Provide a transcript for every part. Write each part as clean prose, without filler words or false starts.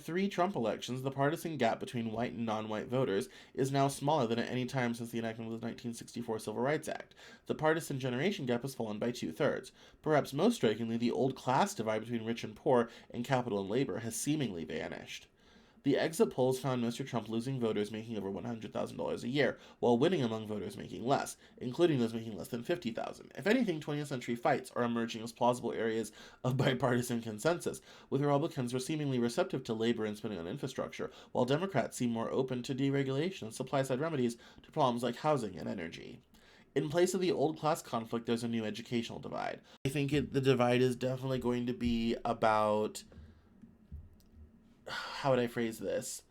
3 Trump elections, the partisan gap between white and non-white voters is now smaller than at any time since the enactment of the 1964 Civil Rights Act. The partisan generation gap has fallen by 2/3. Perhaps most strikingly, the old class divide between rich and poor and capital and labor has seemingly vanished. The exit polls found Mr. Trump losing voters making over $100,000 a year, while winning among voters making less, including those making less than $50,000. If anything, 20th century fights are emerging as plausible areas of bipartisan consensus, with Republicans were seemingly receptive to labor and spending on infrastructure, while Democrats seem more open to deregulation and supply-side remedies to problems like housing and energy. In place of the old class conflict, there's a new educational divide. I think the divide is definitely going to be about, how would I phrase this?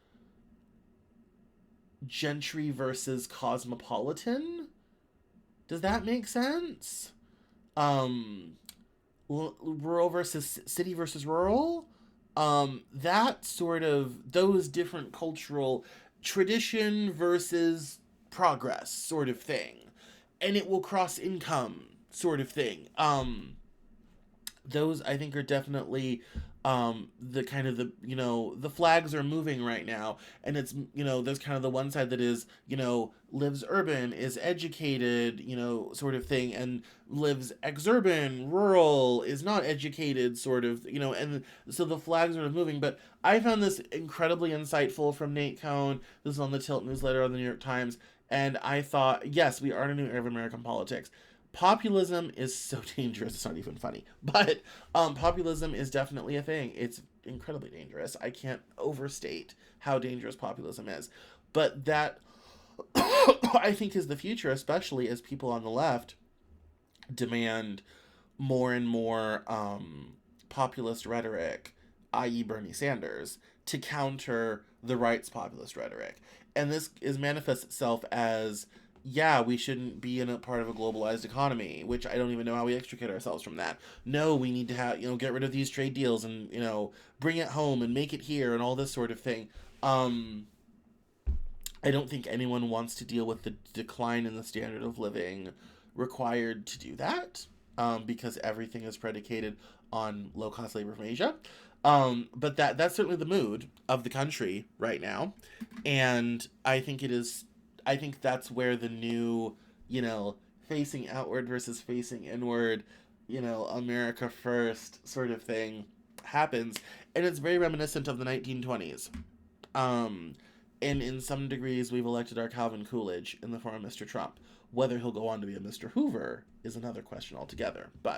Gentry versus cosmopolitan? Does that make sense? Um, Rural versus city versus rural? That sort of, those different cultural tradition versus progress sort of thing. And it will cross income sort of thing. Those I think are definitely the kind of the flags are moving right now, and it's, there's kind of the one side that is, lives urban, is educated, sort of thing, and lives exurban, rural, is not educated, sort of, and so the flags are moving. But I found this incredibly insightful from Nate Cohn. This is on the Tilt newsletter on the New York Times, and I thought, yes, we are in a new era of American politics. Populism is so dangerous, it's not even funny. But populism is definitely a thing. It's incredibly dangerous. I can't overstate how dangerous populism is. But that, I think, is the future, especially as people on the left demand more and more populist rhetoric, i.e., Bernie Sanders, to counter the right's populist rhetoric. And this is manifests itself as, yeah, we shouldn't be in a part of a globalized economy, which I don't even know how we extricate ourselves from that. No, we need to have, get rid of these trade deals and, bring it home and make it here and all this sort of thing. I don't think anyone wants to deal with the decline in the standard of living required to do that, because everything is predicated on low-cost labor from Asia. But that's certainly the mood of the country right now. And I think that's where the new, facing outward versus facing inward, America first sort of thing happens. And it's very reminiscent of the 1920s. And in some degrees, we've elected our Calvin Coolidge in the form of Mr. Trump. Whether he'll go on to be a Mr. Hoover is another question altogether. But